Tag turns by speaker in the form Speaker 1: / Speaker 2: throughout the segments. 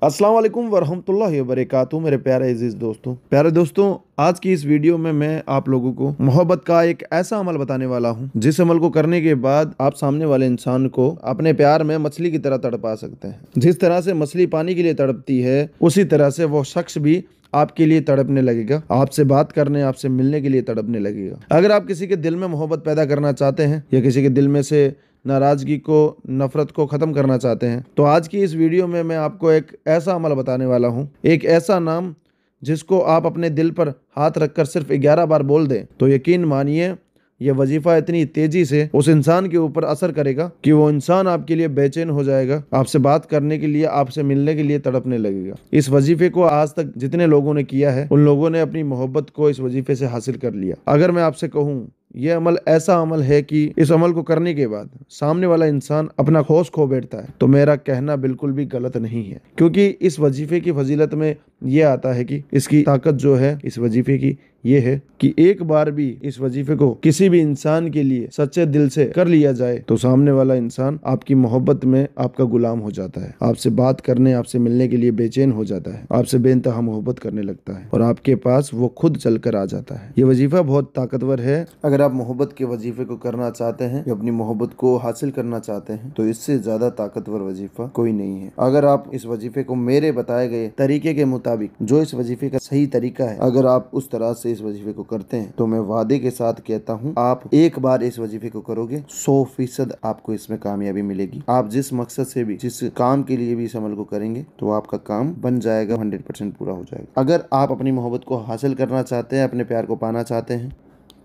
Speaker 1: अस्सलाम वालेकुम वरहमतुल्लाहि वबरकातुहू। मेरे प्यारे दोस्तों, आज की इस वीडियो में मैं आप लोगों को मोहब्बत का एक ऐसा अमल बताने वाला हूं जिस अमल को करने के बाद आप सामने वाले इंसान को अपने प्यार में मछली की तरह तड़पा सकते हैं। जिस तरह से मछली पानी के लिए तड़पती है, उसी तरह से वो शख्स भी आपके लिए तड़पने लगेगा, आपसे बात करने, आपसे मिलने के लिए तड़पने लगेगा। अगर आप किसी के दिल में मोहब्बत पैदा करना चाहते हैं या किसी के दिल में से नाराजगी को, नफरत को खत्म करना चाहते हैं, तो आज की इस वीडियो में मैं आपको एक ऐसा अमल बताने वाला हूं, एक ऐसा नाम जिसको आप अपने दिल पर हाथ रखकर सिर्फ 11 बार बोल दें तो यकीन मानिए ये वजीफा इतनी तेजी से उस इंसान के ऊपर असर करेगा कि वो इंसान आपके लिए बेचैन हो जाएगा, आपसे बात करने के लिए, आपसे मिलने के लिए तड़पने लगेगा। इस वजीफे को आज तक जितने लोगों ने किया है, उन लोगों ने अपनी मोहब्बत को इस वजीफे से हासिल कर लिया। अगर मैं आपसे कहूँ ये अमल ऐसा अमल है कि इस अमल को करने के बाद सामने वाला इंसान अपना होश खो बैठता है, तो मेरा कहना बिल्कुल भी गलत नहीं है, क्योंकि इस वजीफे की फजीलत में यह आता है कि इसकी ताकत जो है इस वजीफे की ये है कि एक बार भी इस वजीफे को किसी भी इंसान के लिए सच्चे दिल से कर लिया जाए तो सामने वाला इंसान आपकी मोहब्बत में आपका गुलाम हो जाता है, आपसे बात करने, आपसे मिलने के लिए बेचैन हो जाता है, आपसे बेइंतहा मोहब्बत करने लगता है और आपके पास वो खुद चल कर आ जाता है। ये वजीफा बहुत ताकतवर है। अगर आप मोहब्बत के वजीफे को करना चाहते हैं या अपनी मोहब्बत को हासिल करना चाहते हैं तो इससे ज्यादा ताकतवर वजीफा कोई नहीं है। अगर आप इस वजीफे को मेरे बताए गए तरीके के मुताबिक, जो इस वजीफे का सही तरीका है, अगर आप उस तरह से इस वजीफे को करते हैं तो मैं वादे के साथ कहता हूँ, आप एक बार इस वजीफे को करोगे 100% आपको इसमें कामयाबी मिलेगी। आप जिस मकसद से भी, जिस काम के लिए भी इस अमल को करेंगे तो आपका काम बन जाएगा, 100% पूरा हो जाएगा। अगर आप अपनी मोहब्बत को हासिल करना चाहते हैं, अपने प्यार को पाना चाहते हैं,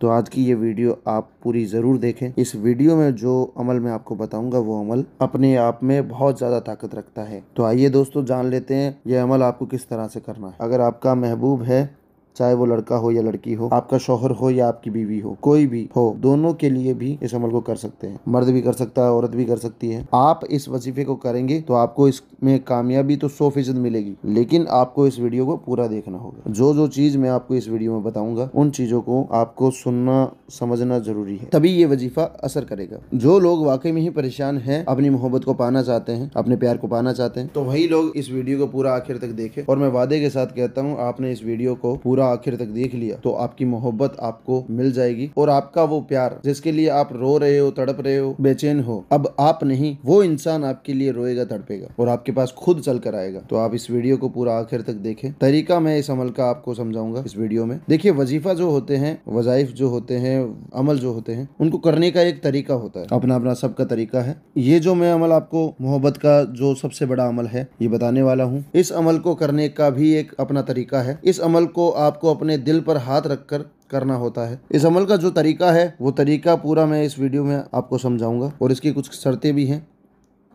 Speaker 1: तो आज की ये वीडियो आप पूरी ज़रूर देखें। इस वीडियो में जो अमल मैं आपको बताऊंगा वो अमल अपने आप में बहुत ज़्यादा ताकत रखता है। तो आइए दोस्तों, जान लेते हैं ये अमल आपको किस तरह से करना है। अगर आपका महबूब है, चाहे वो लड़का हो या लड़की हो, आपका शौहर हो या आपकी बीवी हो, कोई भी हो, दोनों के लिए भी इस अमल को कर सकते हैं। मर्द भी कर सकता है, औरत भी कर सकती है। आप इस वजीफे को करेंगे तो आपको इसमें कामयाबी तो 100% मिलेगी, लेकिन आपको इस वीडियो को पूरा देखना होगा। जो जो चीज मैं आपको इस वीडियो में बताऊंगा उन चीजों को आपको सुनना, समझना जरूरी है, तभी ये वजीफा असर करेगा। जो लोग वाकई में ही परेशान हैं, अपनी मोहब्बत को पाना चाहते हैं, अपने प्यार को पाना चाहते हैं, तो वही लोग इस वीडियो को पूरा आखिर तक देखें। और मैं वादे के साथ कहता हूँ, आपने इस वीडियो को पूरा आखिर तक देख लिया तो आपकी मोहब्बत आपको मिल जाएगी और आपका वो प्यार जिसके लिए आप रो रहे हो, तड़प रहे हो, बेचैन हो, अब आप नहीं, वो इंसान आपके लिए रोएगा, तड़पेगा और आपके पास खुद चल कर आएगा। तो आप इस वीडियो को पूरा आखिर तक देखें। तरीका मैं इस अमल का आपको समझाऊंगा इस वीडियो में। देखिए, वजीफा जो होते हैं, वजाइफ जो होते हैं, अमल जो होते हैं, उनको करने का एक तरीका होता है, अपना अपना सबका तरीका है। ये जो मैं अमल आपको मोहब्बत का जो सबसे बड़ा अमल है ये बताने वाला हूँ, इस अमल को करने का भी एक अपना तरीका है। इस अमल को आपको अपने दिल पर हाथ रखकर करना होता है। इस अमल का जो तरीका है वो तरीका पूरा मैं इस वीडियो में आपको समझाऊंगा और इसकी कुछ शर्तें भी हैं,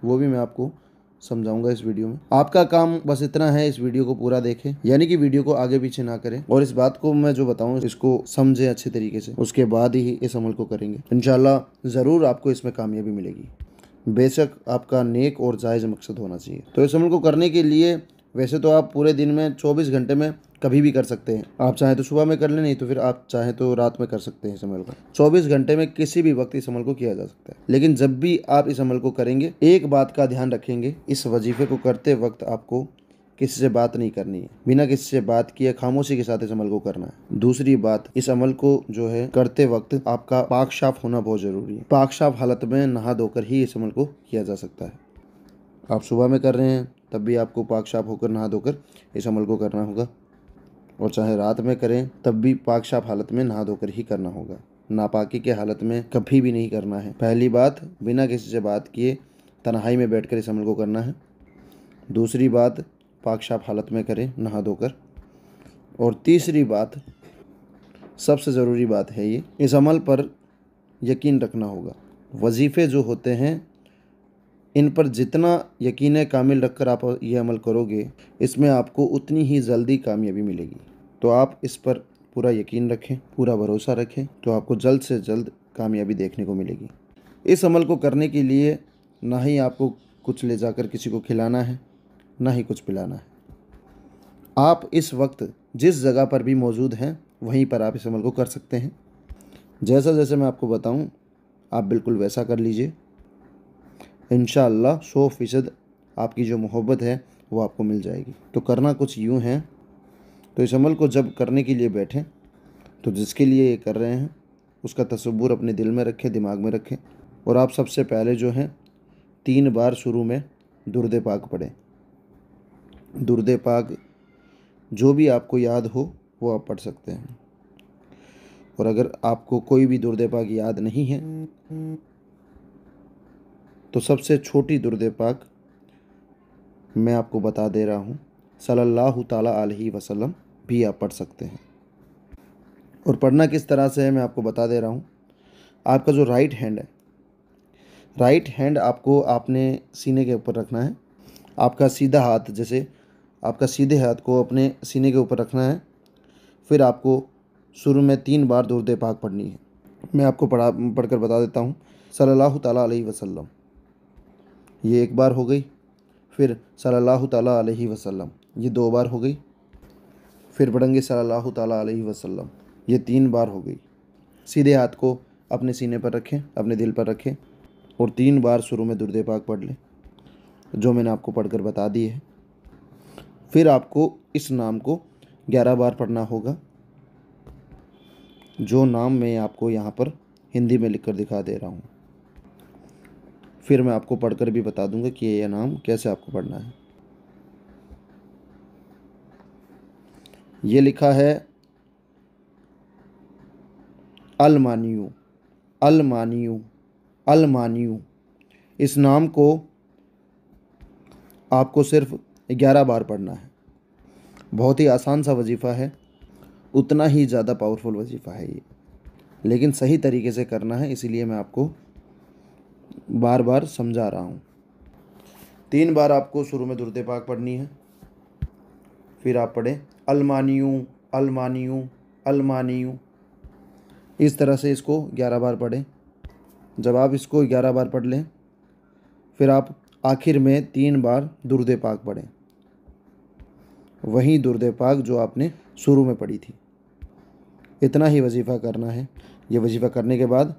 Speaker 1: वो भी मैं आपको समझाऊंगा इस वीडियो में। आपका काम बस इतना है, इस वीडियो को पूरा देखें, यानी कि वीडियो को आगे पीछे ना करें और इस बात को मैं जो बताऊं इसको समझें अच्छे तरीके से, उसके बाद ही इस अमल को करेंगे। इंशाल्लाह ज़रूर आपको इसमें कामयाबी मिलेगी। बेशक आपका नेक और जायज़ मकसद होना चाहिए। तो इस अमल को करने के लिए वैसे तो आप पूरे दिन में 24 घंटे में कभी भी कर सकते हैं। आप चाहें तो सुबह में कर लें, नहीं तो फिर आप चाहें तो रात में कर सकते हैं। इस अमल का 24 घंटे में किसी भी वक्त इस अमल को किया जा सकता है। लेकिन जब भी आप इस अमल को करेंगे, एक बात का ध्यान रखेंगे, इस वजीफे को करते वक्त आपको किसी से बात नहीं करनी है। बिना किसी से बात किए खामोशी के साथ इस अमल को करना है। दूसरी बात, इस अमल को जो है करते वक्त आपका पाक साफ होना बहुत जरूरी है। पाक साफ हालत में नहा धोकर ही इस अमल को किया जा सकता है। आप सुबह में कर रहे हैं तब भी आपको पाक साफ होकर, नहा धोकर इस अमल को करना होगा, और चाहे रात में करें तब भी पाक साफ हालत में नहा धोकर ही करना होगा। नापाकी के हालत में कभी भी नहीं करना है। पहली बात, बिना किसी से बात किए तन्हाई में बैठकर इस अमल को करना है। दूसरी बात, पाक साफ हालत में करें, नहा धोकर। और तीसरी बात, सबसे ज़रूरी बात है ये, इस अमल पर यकीन रखना होगा। वजीफ़े जो होते हैं इन पर जितना यकीन कामिल रखकर आप ये अमल करोगे, इसमें आपको उतनी ही जल्दी कामयाबी मिलेगी। तो आप इस पर पूरा यकीन रखें, पूरा भरोसा रखें, तो आपको जल्द से जल्द कामयाबी देखने को मिलेगी। इस अमल को करने के लिए ना ही आपको कुछ ले जाकर किसी को खिलाना है, ना ही कुछ पिलाना है। आप इस वक्त जिस जगह पर भी मौजूद हैं वहीं पर आप इस अमल को कर सकते हैं। जैसा जैसे मैं आपको बताऊं आप बिल्कुल वैसा कर लीजिए। इंशाअल्लाह 100% आपकी जो मोहब्बत है वो आपको मिल जाएगी। तो करना कुछ यूँ है। तो इस अमल को जब करने के लिए बैठें तो जिसके लिए ये कर रहे हैं उसका तसव्वुर अपने दिल में रखें, दिमाग में रखें, और आप सबसे पहले जो है 3 बार शुरू में दुरूद पाक पढ़ें। दुरूद पाक जो भी आपको याद हो वो आप पढ़ सकते हैं, और अगर आपको कोई भी दुरूद पाक याद नहीं है तो सबसे छोटी दुरूद पाक मैं आपको बता दे रहा हूँ, सल्लल्लाहु ताला अलैहि वसल्लम भी आप पढ़ सकते हैं। और पढ़ना किस तरह से है मैं आपको बता दे रहा हूँ। आपका जो राइट हैंड है, राइट हैंड आपको आपने सीने के ऊपर रखना है। आपका सीधा हाथ, जैसे आपका सीधे हाथ को अपने सीने के ऊपर रखना है। फिर आपको शुरू में 3 बार दुरूद पाक पढ़नी है। मैं आपको पढ़कर बता देता हूँ। सल्लल्लाहु ताला अलैहि वसल्लम, ये 1 बार हो गई। फिर सल्लल्लाहु ताला अलैहि वसल्लम, ये 2 बार हो गई। फिर पढ़ेंगे सल्लल्लाहु ताला अलैहि वसल्लम, ये 3 बार हो गई। सीधे हाथ को अपने सीने पर रखें, अपने दिल पर रखें, और 3 बार शुरू में दुरूद पाक पढ़ लें जो मैंने आपको पढ़कर बता दी है। फिर आपको इस नाम को 11 बार पढ़ना होगा, जो नाम मैं आपको यहाँ पर हिंदी में लिखकर दिखा दे रहा हूँ। फिर मैं आपको पढ़कर भी बता दूंगा कि यह नाम कैसे आपको पढ़ना है। ये लिखा है अल-मानियु, अल-मानियु, अल-मानियु। इस नाम को आपको सिर्फ 11 बार पढ़ना है। बहुत ही आसान सा वजीफ़ा है, उतना ही ज़्यादा पावरफुल वजीफ़ा है ये, लेकिन सही तरीके से करना है, इसीलिए मैं आपको बार बार समझा रहा हूँ। 3 बार आपको शुरू में दुरूद पाक पढ़नी है। फिर आप पढ़ें अल-मानियु, अल-मानियु, अल-मानियु। इस तरह से इसको 11 बार पढ़ें। जब आप इसको 11 बार पढ़ लें, फिर आप आखिर में 3 बार दुरूद पाक पढ़ें, वही दुरूद पाक जो आपने शुरू में पढ़ी थी। इतना ही वजीफ़ा करना है। ये वजीफ़ा करने के बाद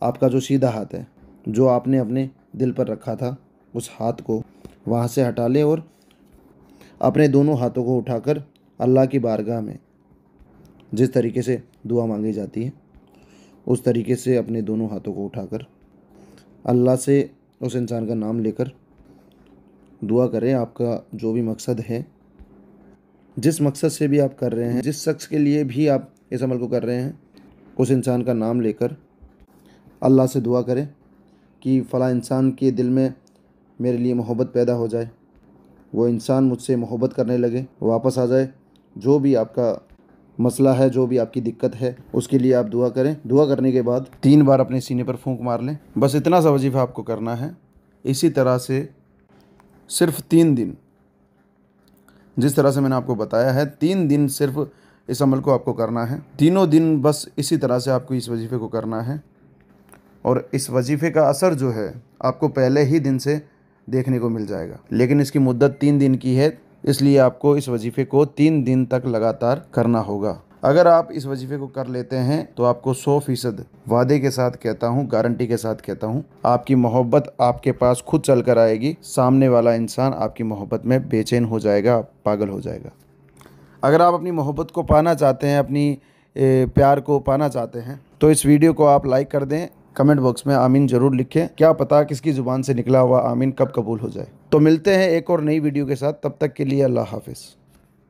Speaker 1: आपका जो सीधा हाथ है, जो आपने अपने दिल पर रखा था, उस हाथ को वहाँ से हटा लें और अपने दोनों हाथों को उठाकर अल्लाह की बारगाह में जिस तरीके से दुआ मांगी जाती है उस तरीके से अपने दोनों हाथों को उठाकर अल्लाह से उस इंसान का नाम लेकर दुआ करें। आपका जो भी मकसद है, जिस मकसद से भी आप कर रहे हैं, जिस शख्स के लिए भी आप इस अमल को कर रहे हैं, उस इंसान का नाम लेकर अल्लाह से दुआ करें कि फ़लाँ इंसान के दिल में मेरे लिए मोहब्बत पैदा हो जाए, वो इंसान मुझसे मोहब्बत करने लगे, वापस आ जाए। जो भी आपका मसला है, जो भी आपकी दिक्कत है, उसके लिए आप दुआ करें। दुआ करने के बाद 3 बार अपने सीने पर फूंक मार लें। बस इतना सा वजीफ़ा आपको करना है। इसी तरह से सिर्फ 3 दिन, जिस तरह से मैंने आपको बताया है, 3 दिन सिर्फ इस अमल को आपको करना है। तीनों दिन बस इसी तरह से आपको इस वजीफ़े को करना है, और इस वजीफ़े का असर जो है आपको पहले ही दिन से देखने को मिल जाएगा। लेकिन इसकी मुद्दत 3 दिन की है, इसलिए आपको इस वजीफ़े को 3 दिन तक लगातार करना होगा। अगर आप इस वजीफ़े को कर लेते हैं तो आपको 100% वादे के साथ कहता हूँ, गारंटी के साथ कहता हूँ, आपकी मोहब्बत आपके पास खुद चल कर आएगी। सामने वाला इंसान आपकी मोहब्बत में बेचैन हो जाएगा, पागल हो जाएगा। अगर आप अपनी मोहब्बत को पाना चाहते हैं, अपनी प्यार को पाना चाहते हैं, तो इस वीडियो को आप लाइक कर दें। कमेंट बॉक्स में आमीन ज़रूर लिखें। क्या पता किसकी ज़ुबान से निकला हुआ आमीन कब कबूल हो जाए। तो मिलते हैं एक और नई वीडियो के साथ, तब तक के लिए अल्लाह हाफ़िज़।